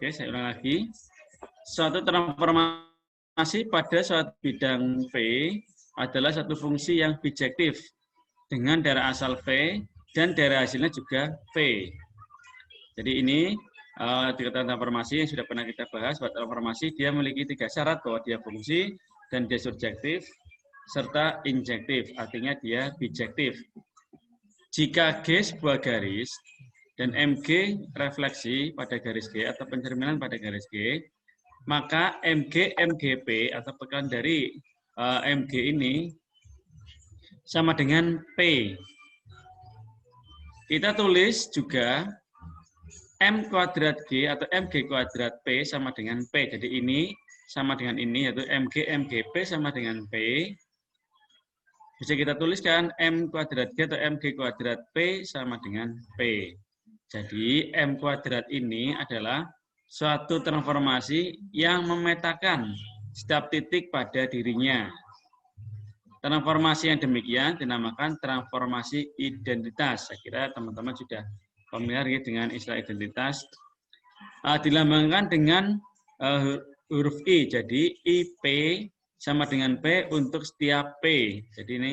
Oke, saya ulang lagi. Suatu transformasi pada suatu bidang V adalah satu fungsi yang bijektif dengan daerah asal V dan daerah hasilnya juga V. Jadi ini dikatakan transformasi yang sudah pernah kita bahas. Buat transformasi dia memiliki 3 syarat bahwa dia fungsi dan dia surjektif serta injektif, artinya dia bijektif. Jika G sebuah garis dan MG refleksi pada garis G atau pencerminan pada garis G, maka MG MGP atau tekanan dari MG ini sama dengan P. Kita tulis juga M kuadrat G atau MG kuadrat P sama dengan P. Jadi ini sama dengan ini, yaitu MG MGP sama dengan P. Bisa kita tuliskan M kuadrat G atau MG kuadrat P sama dengan P. Jadi M kuadrat ini adalah suatu transformasi yang memetakan setiap titik pada dirinya. Transformasi yang demikian dinamakan transformasi identitas. Saya kira teman-teman sudah familiar dengan istilah identitas. Dilambangkan dengan huruf I. Jadi IP sama dengan P untuk setiap P. Jadi ini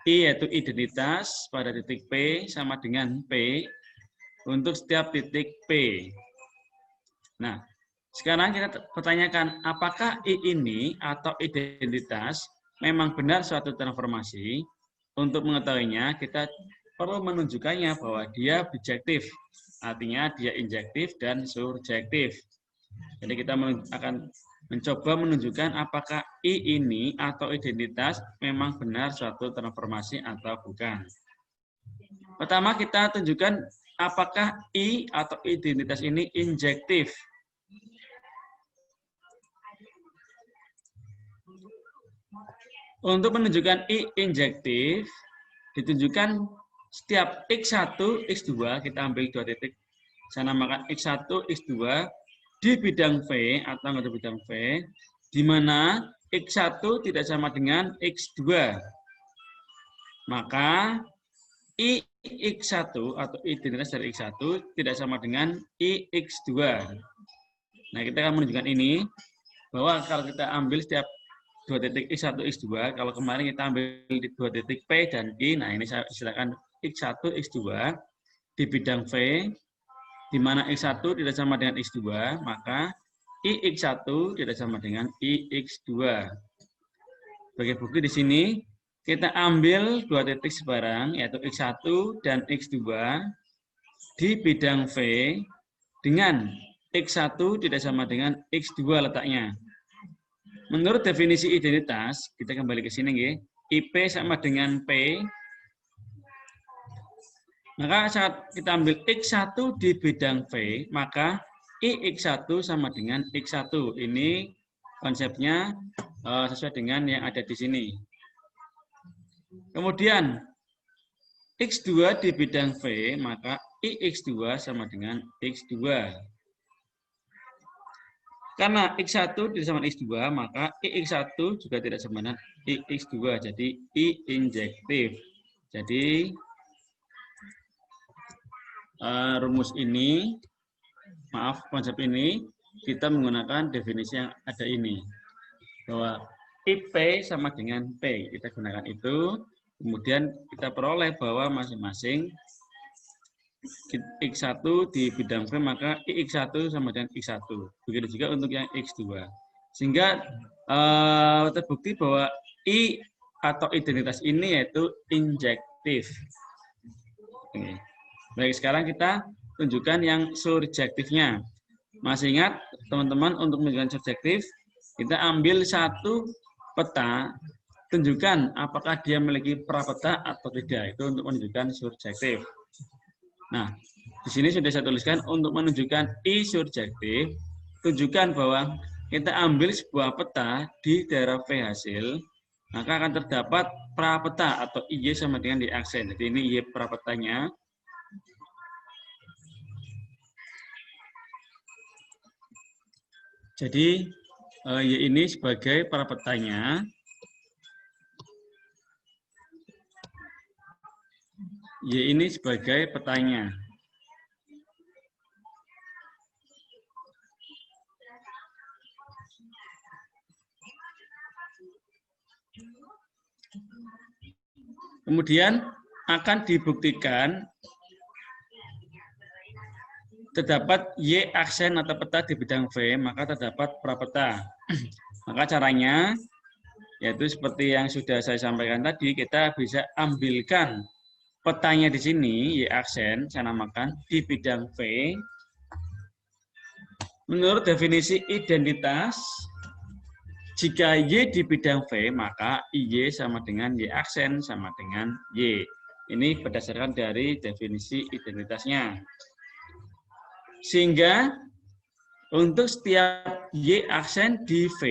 I yaitu identitas pada titik P sama dengan P untuk setiap titik P. Nah, sekarang kita pertanyakan apakah I ini atau identitas memang benar suatu transformasi. Untuk mengetahuinya kita perlu menunjukkannya bahwa dia bijektif. Artinya dia injektif dan surjektif. Jadi kita akan mencoba menunjukkan apakah I ini atau identitas memang benar suatu transformasi atau bukan. Pertama kita tunjukkan apakah I atau identitas ini injektif. Untuk menunjukkan I injektif, ditunjukkan setiap X1, X2, kita ambil 2 titik, saya namakan X1, X2, di bidang V atau anggota bidang V, di mana X1 tidak sama dengan X2. Maka IX1 atau identitas dari X1 tidak sama dengan IX2. Nah, kita akan menunjukkan ini, bahwa kalau kita ambil setiap 2 titik X1, X2, kalau kemarin kita ambil 2 titik P dan I, nah ini saya istilahkan X1, X2, di bidang V, di mana X1 tidak sama dengan X2, maka IX1 tidak sama dengan IX2. Sebagai bukti di sini, kita ambil 2 titik sebarang, yaitu X1 dan X2, di bidang V, dengan X1 tidak sama dengan X2 letaknya. Menurut definisi identitas, kita kembali ke sini, nggih. IP sama dengan P. Maka saat kita ambil X1 di bidang V, maka IX1 sama dengan X1. Ini konsepnya sesuai dengan yang ada di sini. Kemudian X2 di bidang V, maka IX2 sama dengan X2. Karena X1 tidak sama dengan X2, maka IX1 juga tidak sama dengan IX2. Jadi I injektif. Jadi rumus ini, konsep ini, kita menggunakan definisi yang ada ini. Bahwa IP sama dengan P. Kita gunakan itu. Kemudian kita peroleh bahwa masing-masing X1 di bidang V, maka IX1 sama dengan X1. Begitu juga untuk yang X2. Sehingga terbukti bahwa I atau identitas ini yaitu injektif. Baik, sekarang kita tunjukkan yang surjektifnya. Masih ingat, teman-teman, untuk menunjukkan surjektif, kita ambil satu peta, tunjukkan apakah dia memiliki prapeta atau tidak. Itu untuk menunjukkan surjektif. Nah, di sini sudah saya tuliskan untuk menunjukkan I surjektif, tunjukkan bahwa kita ambil sebuah peta di daerah V hasil, maka akan terdapat prapeta atau IY sama dengan di aksen. Jadi ini Y prapetanya. Jadi Y ini sebagai prapetanya. Y ini sebagai petanya. Kemudian akan dibuktikan terdapat Y aksen atau peta di bidang V, maka terdapat prapeta. Maka caranya, yaitu seperti yang sudah saya sampaikan tadi, kita bisa ambilkan petanya di sini, Y aksen, saya namakan, di bidang V. Menurut definisi identitas, jika Y di bidang V, maka IY sama dengan Y aksen sama dengan Y. Ini berdasarkan dari definisi identitasnya. Sehingga untuk setiap Y aksen di V,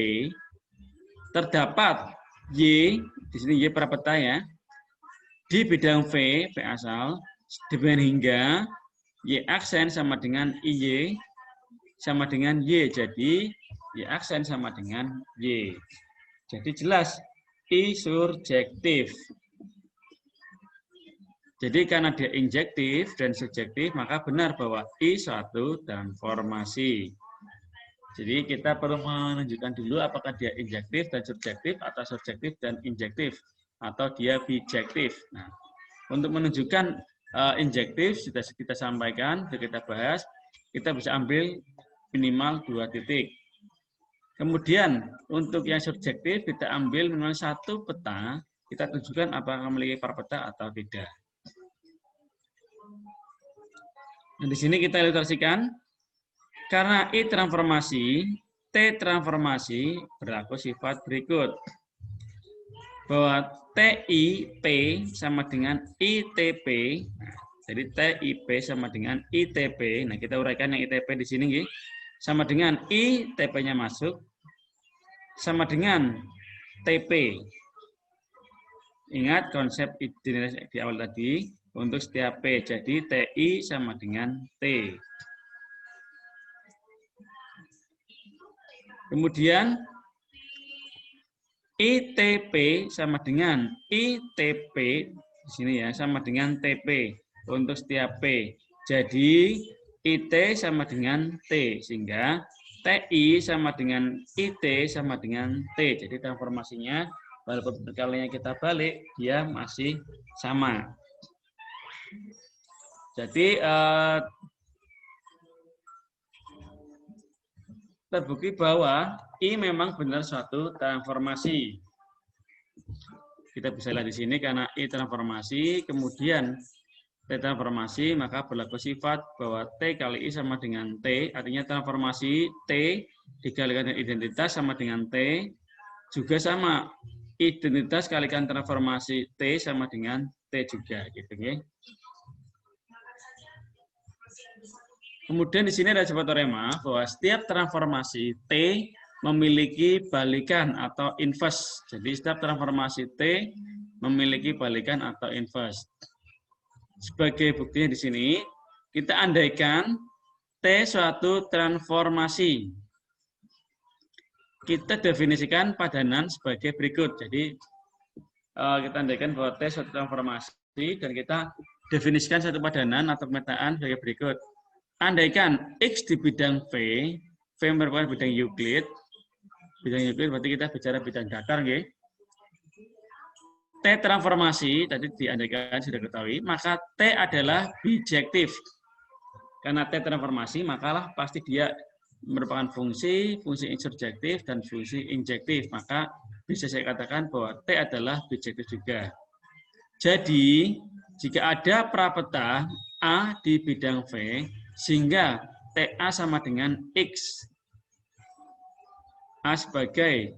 terdapat Y, di sini Y prapeta ya, di bidang V, V asal, dengan hingga Y aksen sama dengan IY sama dengan Y. Jadi Y aksen sama dengan Y. Jadi jelas I surjektif. Jadi karena dia injektif dan subjektif, maka benar bahwa I suatu transformasi. Jadi kita perlu menunjukkan dulu apakah dia injektif dan subjektif atau subjektif dan injektif atau dia bijektif. Nah, untuk menunjukkan injektif sudah kita sampaikan, sudah kita bahas, kita bisa ambil minimal 2 titik. Kemudian untuk yang subjektif kita ambil minimal 1 peta, kita tunjukkan apakah memiliki prapeta atau tidak. Nah, di sini kita ilustrasikan, karena I transformasi, T transformasi berlaku sifat berikut. Bahwa TIP sama dengan ITP. Nah, jadi TIP sama dengan ITP. Nah, kita uraikan yang ITP di sini. Sama dengan ITP-nya masuk, sama dengan TP. Ingat konsep identitas di awal tadi. Untuk setiap P, jadi TI sama dengan T. Kemudian ITP sama dengan ITP, di sini ya, sama dengan TP untuk setiap P. Jadi IT sama dengan T, sehingga TI sama dengan IT sama dengan T. Jadi transformasinya, walaupun berkalinya kita balik, dia masih sama. Jadi terbukti bahwa I memang benar suatu transformasi. Kita bisa lihat di sini karena I transformasi, kemudian T transformasi, maka berlaku sifat bahwa T kali I sama dengan T, artinya transformasi T dikalikan dengan identitas sama dengan T, juga sama. Identitas kalikan transformasi T sama dengan T juga, gitu ya. Kemudian di sini ada sebuah teorema bahwa setiap transformasi T memiliki balikan atau inverse. Jadi setiap transformasi T memiliki balikan atau inverse. Sebagai buktinya di sini, kita andaikan T suatu transformasi. Kita definisikan padanan sebagai berikut. Jadi kita andaikan bahwa T suatu transformasi dan kita definisikan satu padanan atau pemetaan sebagai berikut. Andaikan X di bidang V, V merupakan bidang Euclid. Bidang Euclid berarti kita bicara bidang datar, nggih. T transformasi, tadi diandaikan sudah ketahui, maka T adalah bijektif. Karena T transformasi, makalah pasti dia merupakan fungsi surjektif, dan fungsi injektif. Maka bisa saya katakan bahwa T adalah bijektif juga. Jadi, jika ada prapeta A di bidang V, sehingga TA sama dengan X. A sebagai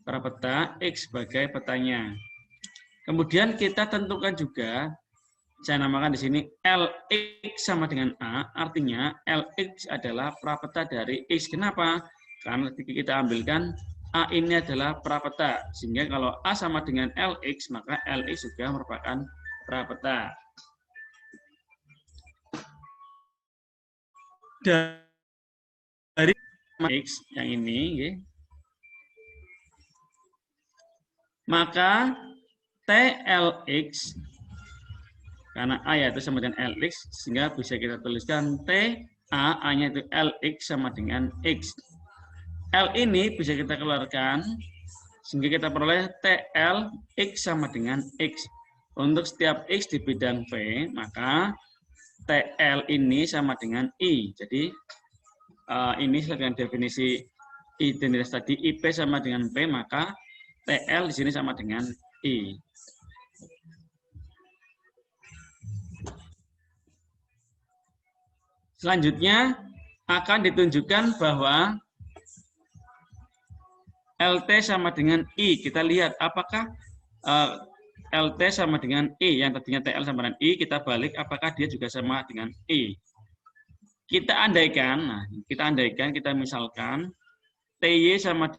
prapeta, X sebagai petanya. Kemudian kita tentukan juga, saya namakan di sini LX sama dengan A, artinya LX adalah prapeta dari X. Kenapa? Karena ketika kita ambilkan A ini adalah prapeta, sehingga kalau A sama dengan LX, maka LX juga merupakan prapeta. Dari X yang ini, maka TLX, karena A yaitu sama dengan LX, sehingga bisa kita tuliskan T, A-nya itu LX sama dengan X. L ini bisa kita keluarkan Sehingga kita peroleh TL X sama dengan X. Untuk setiap X di bidang V, maka TL ini sama dengan I. Jadi ini dengan definisi identitas tadi, IP sama dengan P, maka TL di sini sama dengan I. Selanjutnya akan ditunjukkan bahwa LT sama dengan I. Kita lihat apakah LT sama dengan I. Yang tadinya TL sama dengan I, kita balik apakah dia juga sama dengan I. Kita andaikan, kita misalkan TY sama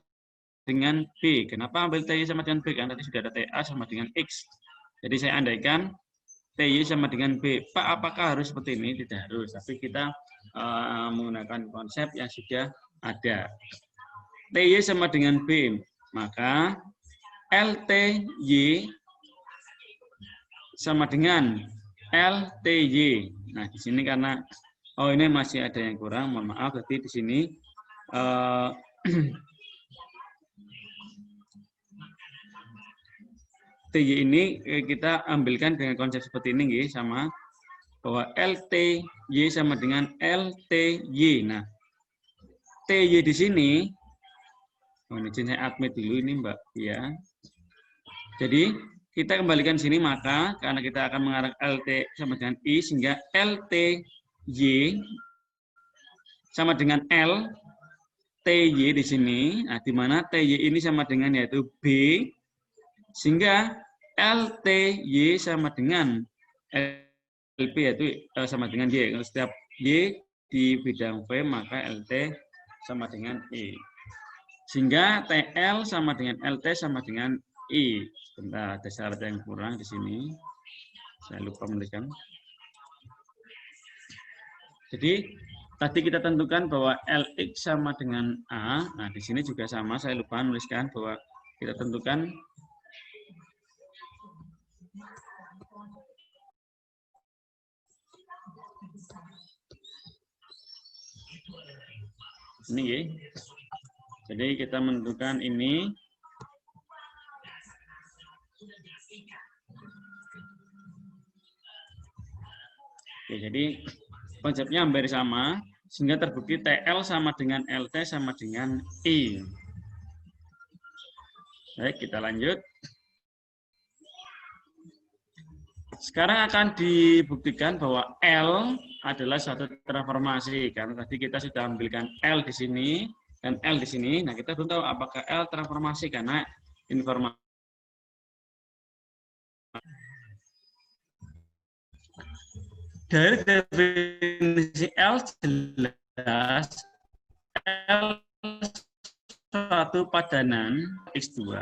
dengan B. Kenapa ambil TY sama dengan B? Kan tadi sudah ada TA sama dengan X. Jadi saya andaikan TY sama dengan B. Pak, apakah harus seperti ini? Tidak harus. Tapi kita menggunakan konsep yang sudah ada. TY sama dengan B. Maka LTY sama dengan LTY. Nah, di sini karena ini masih ada yang kurang, mohon maaf. Berarti di sini TY ini kita ambilkan dengan konsep seperti ini, sama bahwa LTY sama dengan LTY. Nah, TY di sini, ini saya admit dulu ini Mbak ya. Jadi kita kembalikan sini, maka karena kita akan mengarah LT sama dengan I, sehingga LTY sama dengan L TY di sini. Nah, di mana TY ini sama dengan yaitu B, sehingga LTY sama dengan LP yaitu sama dengan Y. Setiap Y di bidang V, maka LT sama dengan I. Sehingga TL sama dengan LT sama dengan I. Sebentar, ada syarat yang kurang di sini. Saya lupa menuliskan. Jadi tadi kita tentukan bahwa LX sama dengan A. Nah, di sini juga sama, saya lupa menuliskan bahwa kita tentukan ini ya. Jadi kita menentukan ini. Oke, jadi konsepnya hampir sama, sehingga terbukti TL sama dengan LT sama dengan I. Baik, kita lanjut. Sekarang akan dibuktikan bahwa L adalah suatu transformasi. Karena tadi kita sudah ambilkan L di sini dan L di sini. Nah, kita belum tahu apakah L transformasi karena informasi. Dari definisi L jelas L suatu padanan X2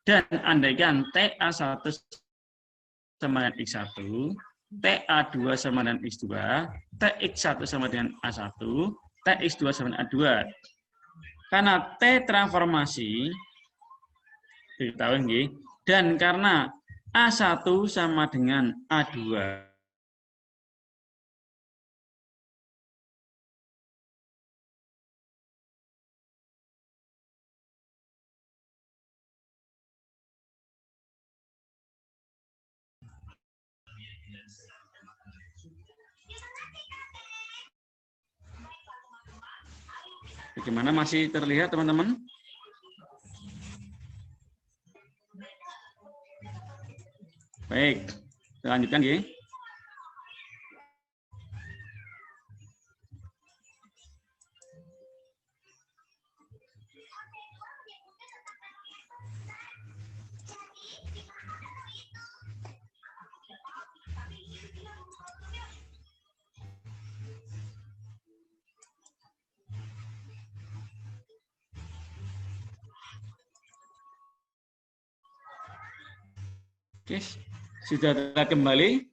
dan andaikan TA1 sama dengan X1, TA2 sama dengan X2, TX1 sama dengan A1, TX2 sama dengan A2. Karena T transformasi diketahui dan karena A1 sama dengan A2. Bagaimana, masih terlihat teman-teman? Baik, kita lanjutkan ya. Oke, sudah kembali?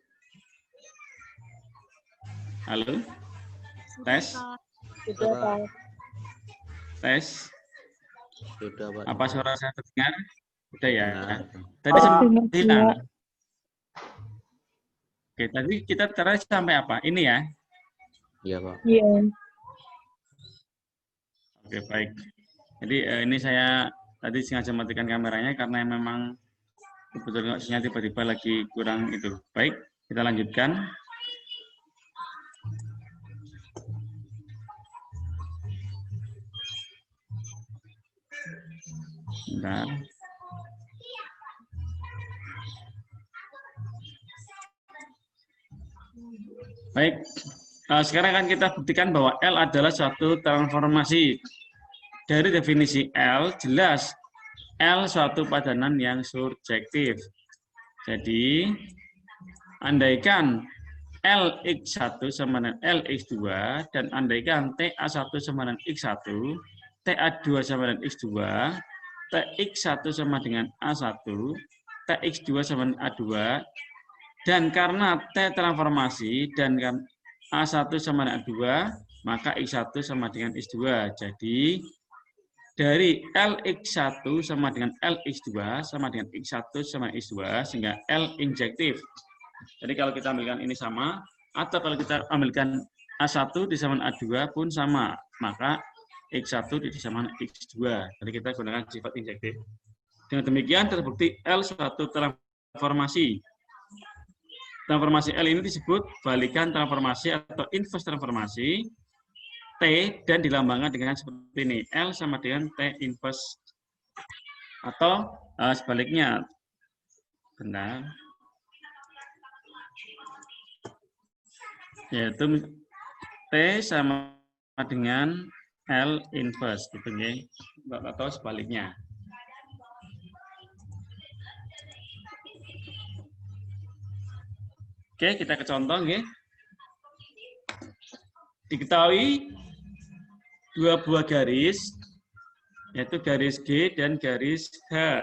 Halo? Tes? Sudah, Pak. Tes? Sudah, Pak. Apa suara saya terdengar? Sudah ya? Benar. Tadi sempat hilang. Iya. Oke, tadi kita terus sampai apa? Ini ya? Iya, Pak. Iya. Oke, baik. Jadi ini saya tadi sengaja matikan kameranya karena memang kebetulan sinyal tiba-tiba lagi kurang itu. Baik, kita lanjutkan. Bentar. Baik, sekarang akan kita buktikan bahwa L adalah suatu transformasi. Dari definisi L, jelas L suatu padanan yang surjektif. Jadi, andaikan LX1 sama dengan LX2, dan andaikan TA1 sama dengan X1, TA2 sama dengan X2, TX1 sama dengan A1, TX2 sama dengan A2, dan karena T transformasi dan A1 sama dengan A2, maka X1 sama dengan X2. Jadi, dari LX1 sama dengan LX2 sama dengan X1 sama X2, sehingga L injektif. Jadi kalau kita ambilkan ini sama, atau kalau kita ambilkan A1 disamakan A2 pun sama, maka X1 disamakan X2. Jadi kita gunakan sifat injektif. Dengan demikian terbukti L suatu transformasi. Transformasi L ini disebut balikan transformasi atau inverse transformasi T, dan dilambangkan dengan seperti ini. L sama dengan T inverse. Atau sebaliknya. Benar. Yaitu T sama dengan L inverse. Gitu, ya. Atau sebaliknya. Oke, kita ke contoh. Ya. Diketahui dua buah garis, yaitu garis G dan garis H.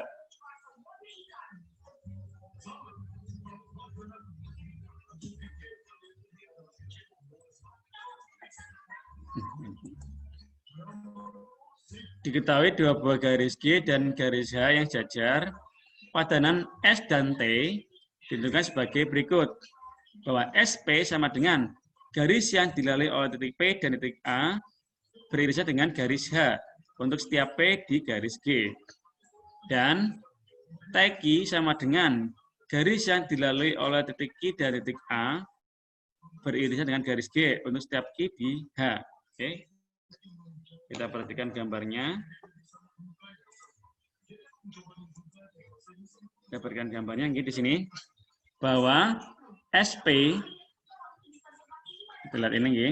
Diketahui dua buah garis G dan garis H yang jajar, padanan S dan T ditentukan sebagai berikut. Bahwa SP sama dengan garis yang dilalui oleh titik P dan titik A beririsan dengan garis H untuk setiap P di garis G. Dan TQ sama dengan garis yang dilalui oleh titik Q dan titik A beririsan dengan garis G untuk setiap Q di H. Oke. Kita perhatikan gambarnya. Kita berikan gambarnya di sini bahwa SP, kita lihat ini ya,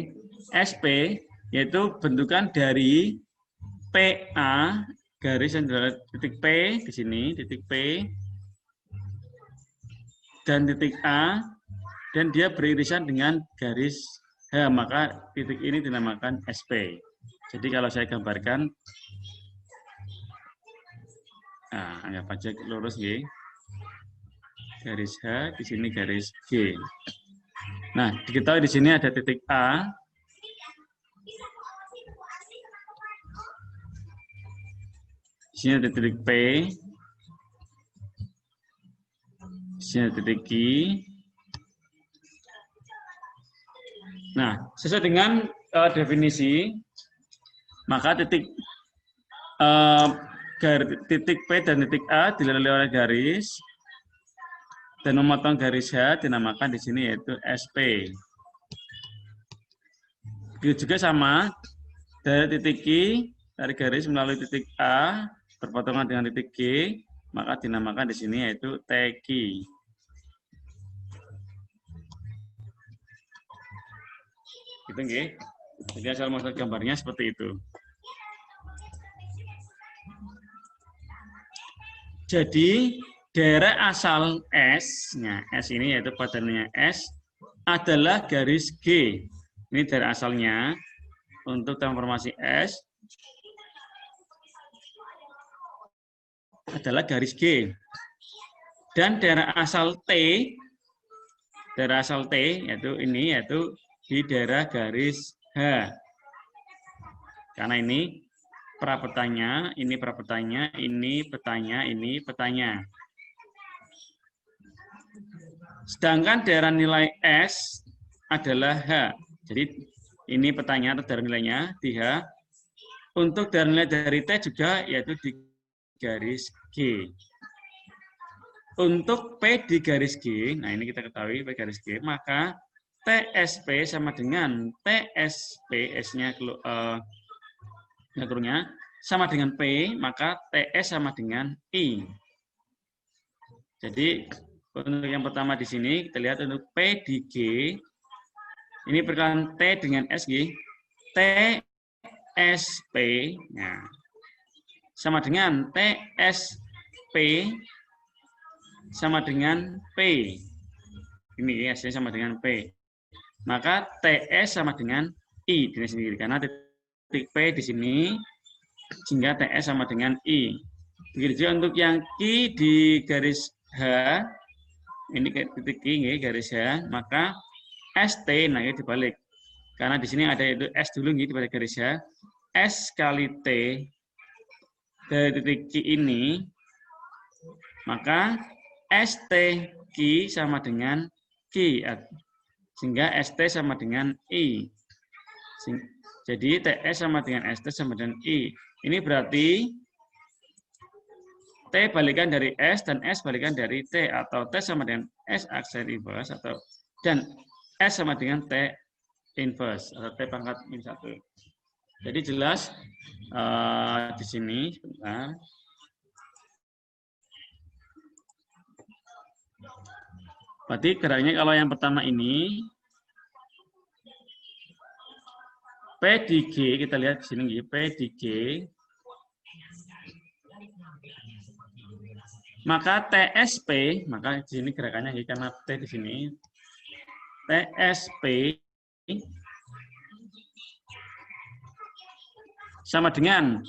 SP yaitu bentukan dari PA, garis yang dari titik P di sini, titik P dan titik A, dan dia beririsan dengan garis H, maka titik ini dinamakan SP. Jadi kalau saya gambarkan, nah, anggap aja lurus ya. Garis H, di sini garis G. Nah, diketahui di sini ada titik A. Di sini ada titik P. Di sini ada titik Q. Nah, sesuai dengan definisi, maka titik P dan titik A dilalui oleh garis, dan memotong garis H dinamakan di sini yaitu SP. Begitu juga sama, dari titik Q, dari garis melalui titik A, berpotongan dengan titik G, maka dinamakan di sini yaitu TQ. Gitu nggih. Jadi asal maksud gambarnya seperti itu. Jadi daerah asal S, nah S ini yaitu padanannya S, adalah garis G. Ini daerah asalnya untuk transformasi S adalah garis G. Dan daerah asal T yaitu ini yaitu di daerah garis H. Karena ini prapetanya, ini prapetanya, ini petanya, ini petanya. Sedangkan daerah nilai S adalah H. Jadi ini petanya atau daerah nilainya di H. Untuk daerah nilai dari T juga yaitu di garis G. Untuk P di garis G, nah ini kita ketahui P garis G, maka TSP sama dengan TSP, S-nya kurungnya, sama dengan P, maka TS sama dengan I. Jadi, untuk yang pertama di sini, kita lihat untuk P di G, ini perkalian T dengan S, G, TSP, nah, sama dengan TSP sama dengan P. Ini S-nya sama dengan P. Maka TS sama dengan I di sendiri. Karena titik P di sini, sehingga TS sama dengan I. Begitu juga untuk yang Q di garis H, ini titik Q, garis H, maka ST, nah ini dibalik. Karena di sini ada itu S dulu, di pada garis H. S kali T dari titik Q ini, maka ST Q sama dengan Q, sehingga ST sama dengan I. Jadi TS sama dengan ST sama dengan I. Ini berarti T balikan dari S dan S balikan dari T, atau T sama dengan S aksen inverse, atau dan S sama dengan T inverse atau T pangkat min 1. Jadi jelas di sini sebentar. Berarti geraknya kalau yang pertama ini P di G, kita lihat di sini P di G, maka TSP, maka di sini gerakannya karena T di sini TSP sama dengan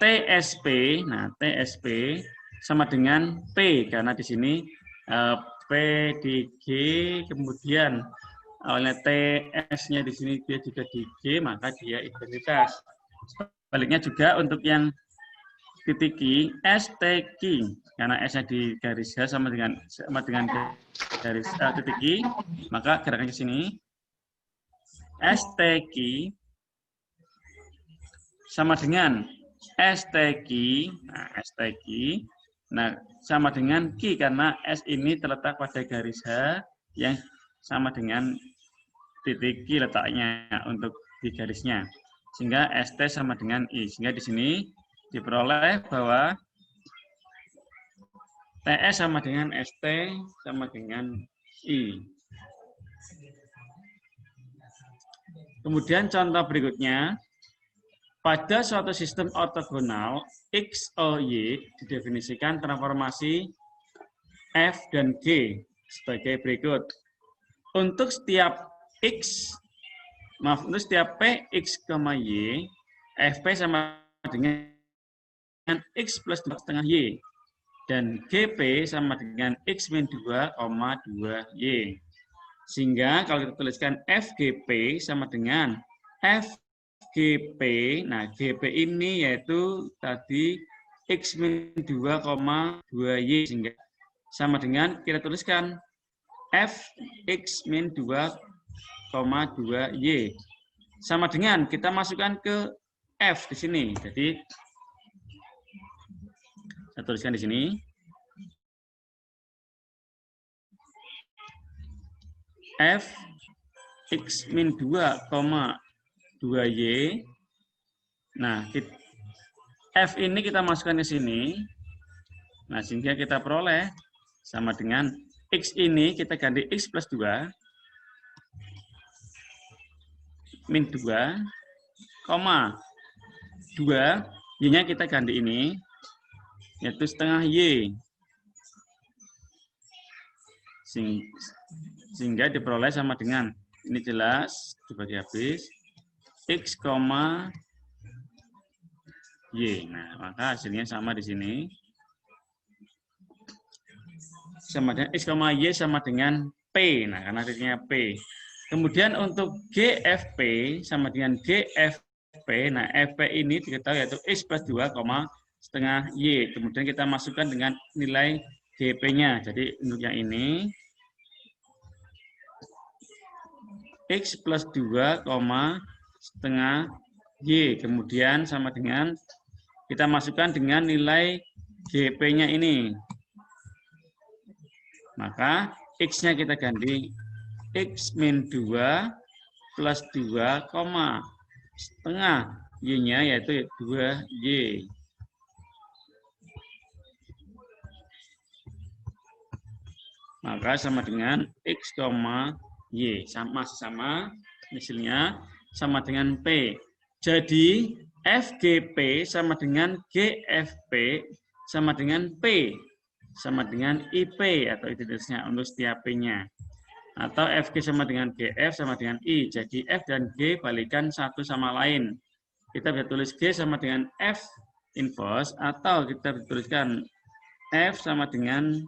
TSP. Nah, TSP sama dengan P karena di sini P di G, kemudian oleh TS-nya di sini dia juga di G, maka dia identitas. Sebaliknya juga untuk yang titik Q, STQ, karena S-nya di garis H sama dengan garis titik Q, maka gerakan ke sini STQ sama dengan STQ, nah STQ, nah sama dengan Q karena S ini terletak pada garis H yang sama dengan titik Q letaknya untuk di garisnya, sehingga ST sama dengan I, sehingga di sini diperoleh bahwa TS sama dengan ST sama dengan I. Kemudian contoh berikutnya, pada suatu sistem ortogonal, X, O, Y didefinisikan transformasi F dan G sebagai berikut. Untuk setiap X, untuk setiap P, X, Y, FP sama dengan X plus 2,5 Y. Dan GP sama dengan X min 2, 2Y. Sehingga kalau kita tuliskan FGP sama dengan FGP, nah GP ini yaitu tadi X min 2, 2Y, sehingga sama dengan kita tuliskan Fx min 2, 2Y. Sama dengan kita masukkan ke F di sini. Jadi saya tuliskan di sini. F X min 2, 2Y. Nah, F ini kita masukkan ke sini. Nah, sehingga kita peroleh sama dengan X ini kita ganti X plus 2 min 2, 2, Y-nya kita ganti ini, yaitu setengah Y. Sehingga diperoleh sama dengan, ini jelas, dibagi habis, X, Y. Nah, maka hasilnya sama di sini. Sama dengan X, Y sama dengan P. Nah, karena titiknya P. Kemudian untuk GFP sama dengan GFP. Nah, FP ini diketahui yaitu X plus 2, setengah Y. Kemudian kita masukkan dengan nilai GP-nya. Jadi untuk yang ini X plus 2, setengah Y. Kemudian sama dengan kita masukkan dengan nilai GP-nya ini. Maka X-nya kita ganti X min 2 plus 2, setengah Y-nya yaitu 2Y. Maka sama dengan X, Y. Sama misalnya sama dengan P. Jadi FGP sama dengan GFP sama dengan P. Sama dengan IP atau identitasnya untuk setiap P-nya. Atau FG sama dengan GF sama dengan I. Jadi F dan G balikan satu sama lain. Kita bisa tulis G sama dengan F inverse atau kita bisa tuliskan F sama dengan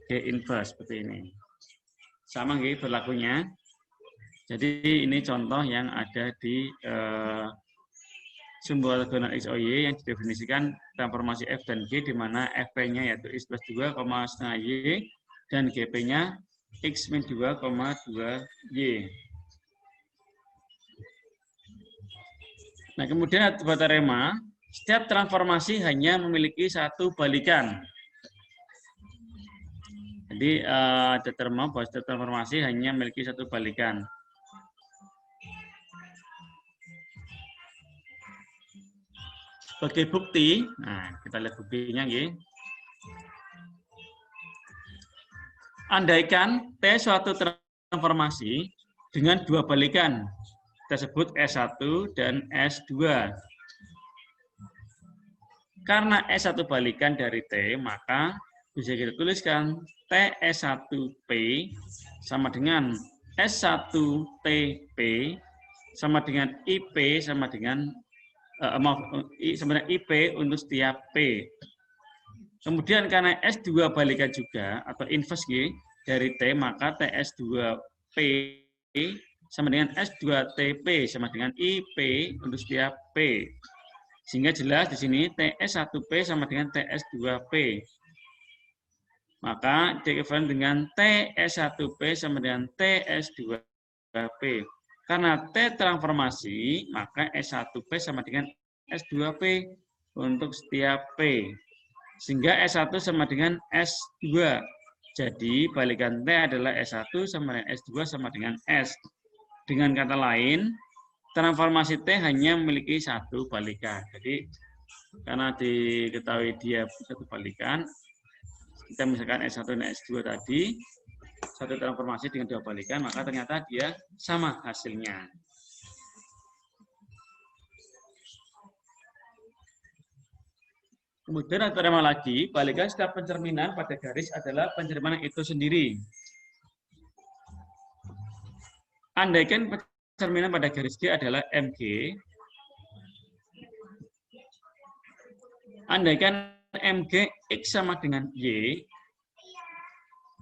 G inverse seperti ini. Sama nggih berlakunya. Jadi ini contoh yang ada di sumber ortogonal XOY yang didefinisikan transformasi F dan G di mana Fp-nya yaitu X plus 2, setengah Y dan Gp-nya X min 2, 2Y. Nah, kemudian buat teorema, setiap transformasi hanya memiliki satu balikan. Jadi ada teorema bahwa setiap transformasi hanya memiliki satu balikan. Sebagai bukti, nah kita lihat buktinya nggih. Andaikan T suatu transformasi dengan dua balikan, kita sebut S1 dan S2. Karena S1 balikan dari T, maka bisa kita tuliskan TS1P sama dengan S1TP sama dengan IP sama dengan IP untuk setiap P. Kemudian karena S2 balikan juga atau inverse G dari T, maka TS2P sama dengan S2TP sama dengan IP untuk setiap P. Sehingga jelas di sini TS1P sama dengan TS2P. Maka diekvivalent dengan TS1P sama dengan TS2P. Karena T transformasi, maka S1P sama dengan S2P untuk setiap P. Sehingga S1 sama dengan S2. Jadi balikan T adalah S1 sama dengan S2 sama dengan S. Dengan kata lain, transformasi T hanya memiliki satu balikan. Jadi karena diketahui dia satu balikan, kita misalkan S1 dan S2 tadi, satu transformasi dengan dua balikan, maka ternyata dia sama hasilnya. Kemudian ada teorema lagi, balikan setiap pencerminan pada garis adalah pencerminan itu sendiri. Andaikan pencerminan pada garis G adalah MG, andaikan MG X sama dengan Y,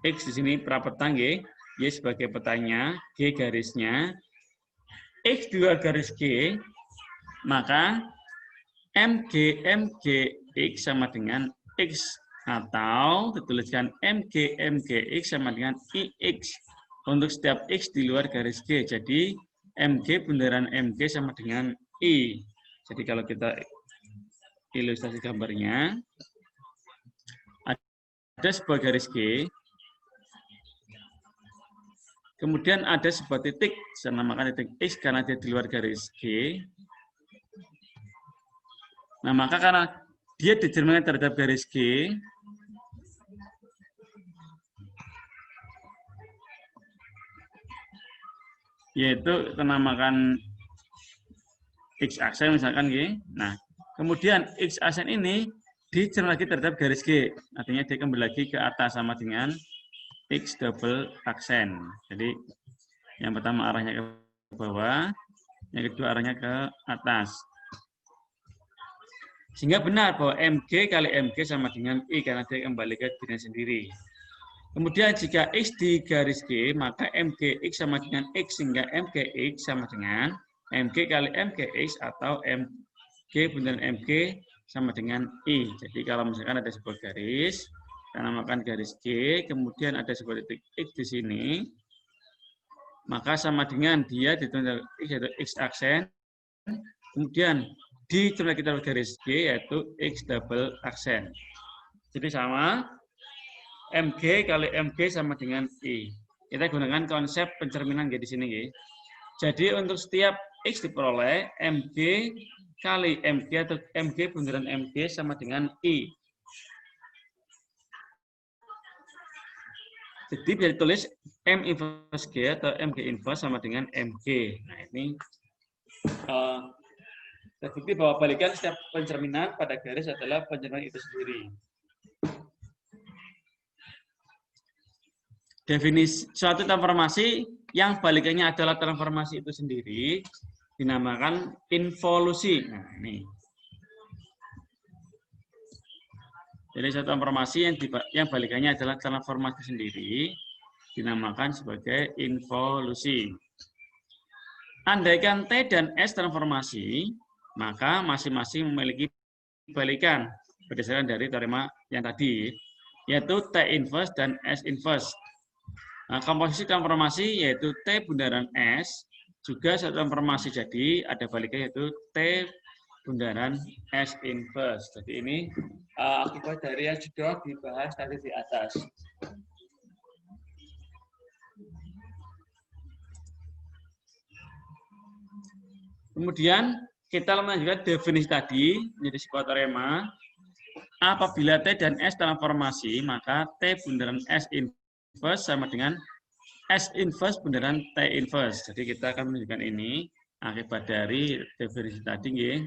X di sini prapeta G, Y sebagai petanya, G garisnya, X dua garis G, maka MG X sama dengan X atau dituliskan MG X sama dengan IX untuk setiap X di luar garis G. Jadi MG bundaran MG sama dengan I. Jadi kalau kita ilustrasi gambarnya, ada sebuah garis G, kemudian ada sebuah titik, saya namakan titik X karena dia di luar garis G. Nah, maka karena dia dicerminkan terhadap garis G, yaitu kita namakan X aksen misalkan G. Nah, kemudian X aksen ini dicerminkan lagi terhadap garis G, artinya dia kembali lagi ke atas sama dengan X double aksen. Jadi yang pertama arahnya ke bawah, yang kedua arahnya ke atas. Sehingga benar bahwa MG kali MG sama dengan I karena dia kembali ke dirinya sendiri. Kemudian jika X di garis G, maka MGX sama dengan X, sehingga MGX sama dengan MG kali MGX atau MG bundaran MG sama dengan I. Jadi kalau misalkan ada sebuah garis, kita namakan garis G, kemudian ada sebuah titik X di sini, maka sama dengan dia ditentukan X yaitu X aksen, kemudian Dicoret kita garis G yaitu X double aksen. Jadi sama MG kali MG sama dengan I. Kita gunakan konsep pencerminan di sini. Jadi untuk setiap X diperoleh, MG kali MG atau MG bundaran MG sama dengan I. Jadi bisa ditulis M inverse G atau MG inverse sama dengan MG. Nah ini terbukti bahwa balikan setiap pencerminan pada garis adalah pencerminan itu sendiri. Definisi suatu transformasi yang balikannya adalah transformasi itu sendiri dinamakan involusi. Nah, ini. Jadi suatu transformasi yang balikannya adalah transformasi sendiri dinamakan sebagai involusi. Andaikan T dan S transformasi, maka masing-masing memiliki balikan berdasarkan dari teorema yang tadi, yaitu T inverse dan S inverse. Nah, komposisi transformasi yaitu T bundaran S juga satu transformasi, jadi ada baliknya yaitu T bundaran S inverse. Jadi ini akibat dari yang sudah dibahas tadi di atas. Kemudian kita lanjutkan definisi tadi menjadi sebuah teorema. Apabila T dan S transformasi, maka T bundaran S inverse sama dengan S inverse bundaran T inverse. Jadi kita akan menunjukkan ini akibat dari definisi tadi.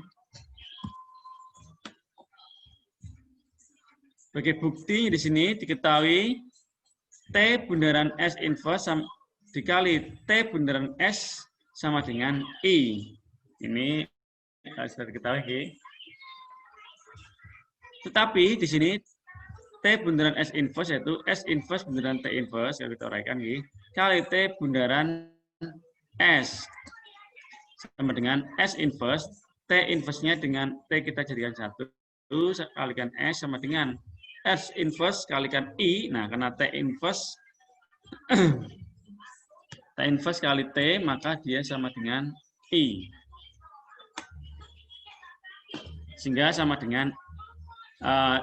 Sebagai bukti di sini diketahui T bundaran S inverse dikali T bundaran S sama dengan I. Ini sudah diketahui. Tetapi di sini T bundaran S inverse yaitu S inverse bundaran T inverse yang kita uraikan kali T bundaran S sama dengan S inverse, T inverse-nya dengan T kita jadikan 1 kalikan S sama dengan S inverse kalikan I. Nah, karena T inverse T inverse kali T maka dia sama dengan I. Sehingga sama dengan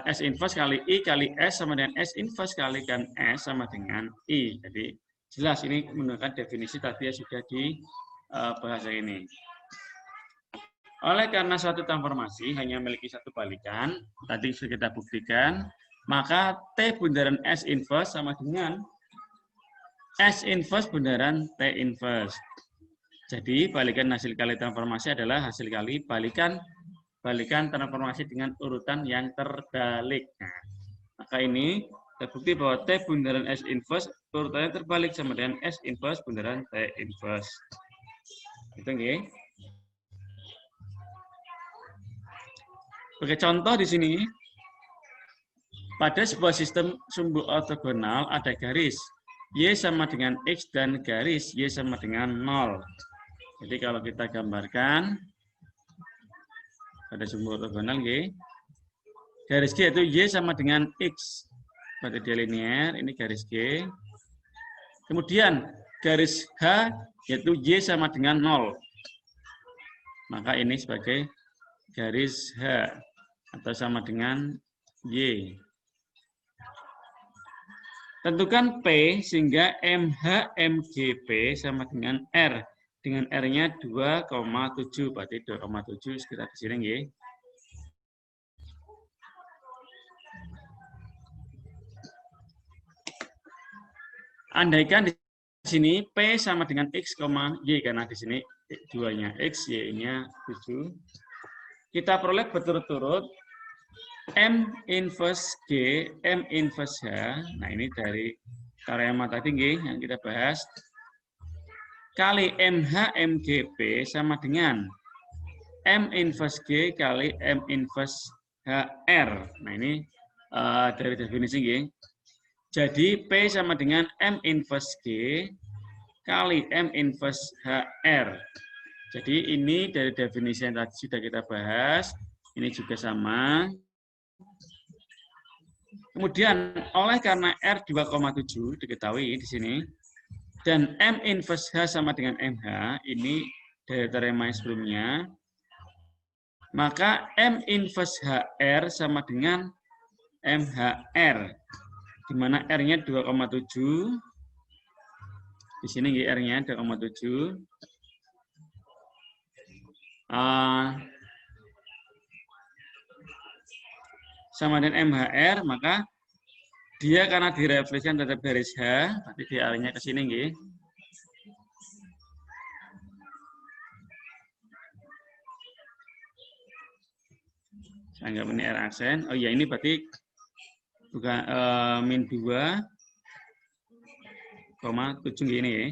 S inverse kali I kali S sama dengan S inverse kalikan S sama dengan I. Jadi jelas ini menggunakan definisi tadi yang sudah dibahas ini. Oleh karena suatu transformasi hanya memiliki satu balikan, tadi sudah kita buktikan, maka T bundaran S inverse sama dengan S inverse bundaran T inverse. Jadi balikan hasil kali transformasi adalah hasil kali balikan transformasi dengan urutan yang terbalik. Nah, maka ini terbukti bahwa T bundaran S inverse urutannya terbalik sama dengan S inverse bundaran T inverse. Itu nggih. Sebagai contoh di sini, pada sebuah sistem sumbu ortogonal ada garis Y sama dengan X dan garis Y sama dengan 0. Jadi kalau kita gambarkan pada sumbu ortogonal garis G yaitu Y sama dengan X. Pada dia linear, ini garis G. Kemudian garis H yaitu Y sama dengan 0. Maka ini sebagai garis H atau sama dengan Y. Tentukan P sehingga MH MGP sama dengan R. Dengan R-nya 2,7. Berarti 2,7 sekitar di sini nggih. Andaikan di sini P sama dengan X, Y karena di sini 2-nya X, Y-nya 7. Kita peroleh berturut-turut M inverse G, M inverse H. Nah, ini dari teorema tadi yang kita bahas. Kali MH MGP sama dengan M inverse G kali M inverse HR. Nah, ini dari definisi Jadi P sama dengan M inverse G kali M inverse HR. Jadi ini dari definisi yang tadi sudah kita bahas. Ini juga sama. Kemudian oleh karena R 2,7 diketahui di sini dan M inverse H sama dengan MH, ini dari teorema yang sebelumnya, maka M inverse HR sama dengan MHR, di mana R-nya 2,7. Di sini R-nya 2,7. Sama dengan MHR, maka dia karena direfleksikan terhadap garis H, berarti diarahnya ke sini nggih. Saya anggap ini R aksen. Oh ya, ini berarti bukan min 2,7 ini ya.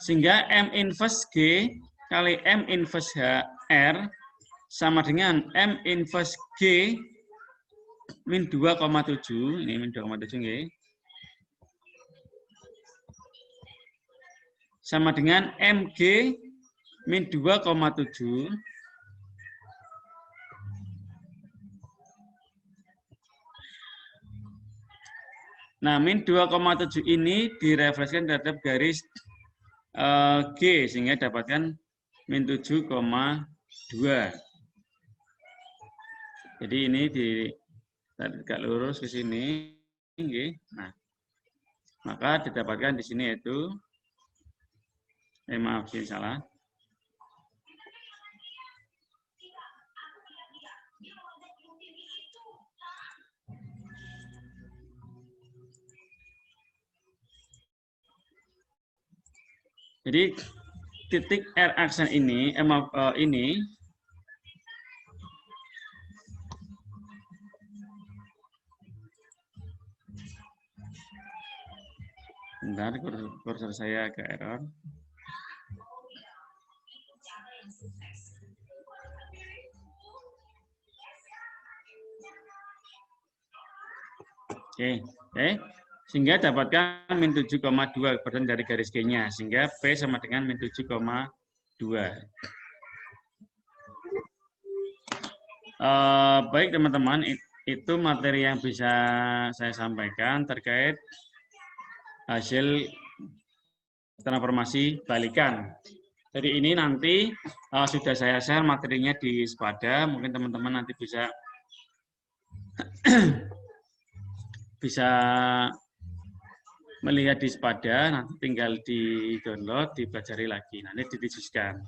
Sehingga M inverse G kali M inverse HR sama dengan M inverse G min 2,7. Ini min 2,7 nggih. Sama dengan MG min 2,7. Nah, min 2,7 ini direfleksikan terhadap garis G, sehingga dapatkan min 7,2. Jadi ini tegak lurus ke sini. Nah, maka didapatkan di sini yaitu, maaf sih salah. Jadi titik R aksen ini, ini bentar, kursor saya agak error. Oke. Sehingga dapatkan min 7,2 berdasarkan dari garis G-nya, sehingga P sama dengan min 7,2. Baik teman-teman, itu materi yang bisa saya sampaikan terkait hasil transformasi balikan. Jadi ini nanti sudah saya share materinya di Spada, mungkin teman-teman nanti bisa melihat di Spada, nanti tinggal di-download, dipelajari lagi, nanti didiskusikan.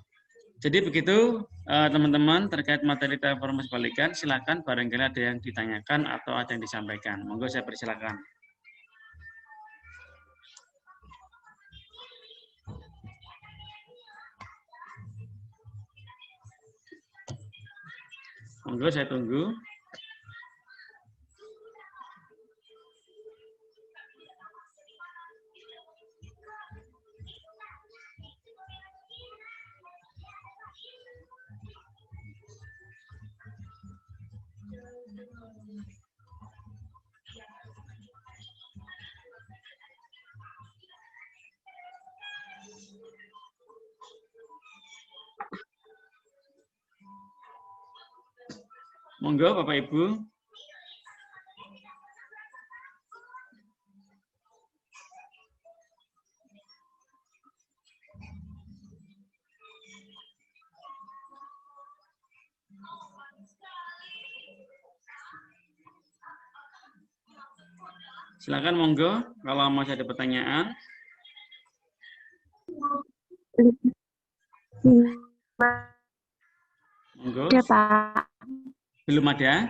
Jadi begitu teman-teman terkait materi transformasi balikan, silakan barangkali ada yang ditanyakan atau ada yang disampaikan. Monggo saya persilakan. Monggo saya tunggu. Monggo Bapak Ibu. Silakan monggo kalau masih ada pertanyaan. Monggo. Ada, Pak. Belum ada?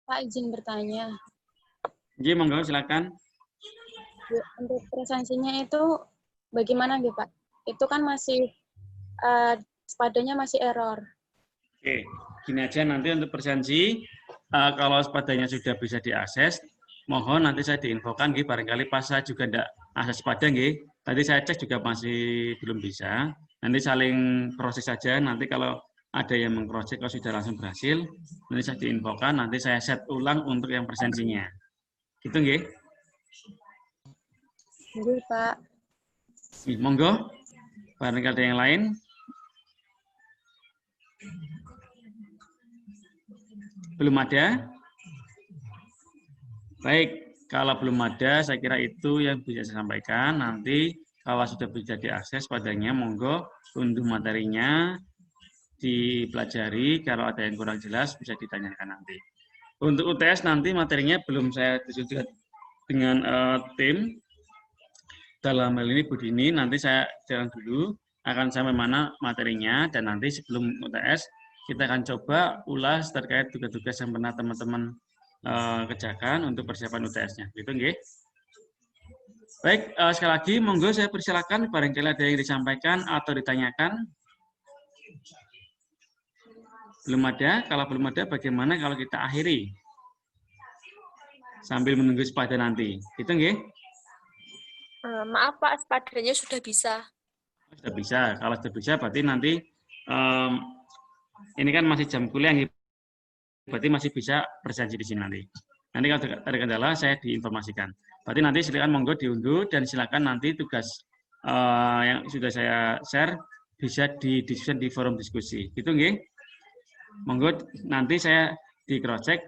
Pak, izin bertanya. Iya, monggo silakan. Untuk presensinya itu bagaimana nggih, Pak? Itu kan masih Spadanya masih error. Oke, gini aja nanti untuk presensi kalau Spadanya sudah bisa diakses, mohon nanti saya diinfokan nggih, barangkali pas saya juga tidak akses Spada nggih. Tadi saya cek juga masih belum bisa. Nanti saling proses saja, nanti kalau ada yang mengcross-check kalau sudah langsung berhasil, nanti saya diinfokan, nanti saya set ulang untuk yang presensinya. Gitu nggih? Nggih, Pak. Monggo, barangkali ada yang lain. Belum ada? Baik, Kalau belum ada, saya kira itu yang bisa saya sampaikan. Nanti kalau sudah bisa diakses padanya, monggo unduh materinya, dipelajari. Kalau ada yang kurang jelas, bisa ditanyakan nanti. Untuk UTS nanti materinya belum saya diskusikan dengan tim. Dalam hal ini Bu Dini, nanti saya jalan dulu, akan sampai mana materinya, dan nanti sebelum UTS, kita akan coba ulas terkait tugas-tugas yang pernah teman-teman kerjakan untuk persiapan UTS-nya. Gitu, nggih. Baik, sekali lagi, monggo saya persilakan, barangkali ada yang disampaikan atau ditanyakan. Belum ada? Kalau belum ada, bagaimana kalau kita akhiri? Sambil menunggu sepada nanti. Gitu, nggih? Maaf Pak, sepadanya sudah bisa. Sudah bisa. Kalau sudah bisa, berarti nanti ini kan masih jam kuliah, berarti masih bisa presensi di sini nanti. Nanti kalau ada kendala, saya diinformasikan. Berarti nanti silakan monggo diunduh dan silakan nanti tugas yang sudah saya share bisa didiskusikan di forum diskusi. Gitu nggih? Monggo nanti saya di cross check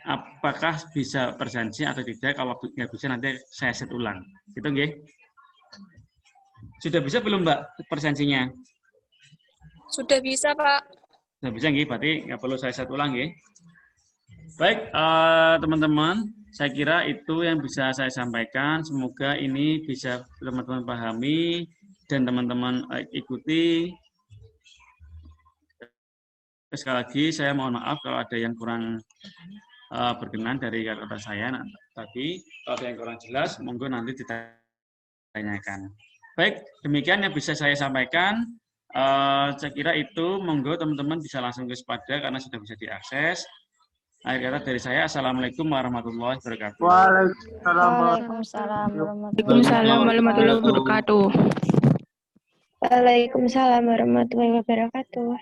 apakah bisa presensi atau tidak. Kalau nggak bisa nanti saya set ulang. Gitu nggih? Sudah bisa belum Mbak presensinya? Sudah bisa Pak. Sudah bisa nggih, berarti nggak perlu saya set ulang nggih. Baik, teman-teman, saya kira itu yang bisa saya sampaikan. Semoga ini bisa teman-teman pahami dan teman-teman ikuti. Sekali lagi, saya mohon maaf kalau ada yang kurang berkenan dari kata saya. Tapi kalau ada yang kurang jelas, monggo nanti ditanyakan. Baik, demikian yang bisa saya sampaikan. Saya kira itu, monggo teman-teman bisa langsung ke Sepada karena sudah bisa diakses. Akhir kata dari saya, Assalamualaikum warahmatullahi wabarakatuh. Waalaikumsalam warahmatullahi wabarakatuh. Waalaikumsalam warahmatullahi wabarakatuh.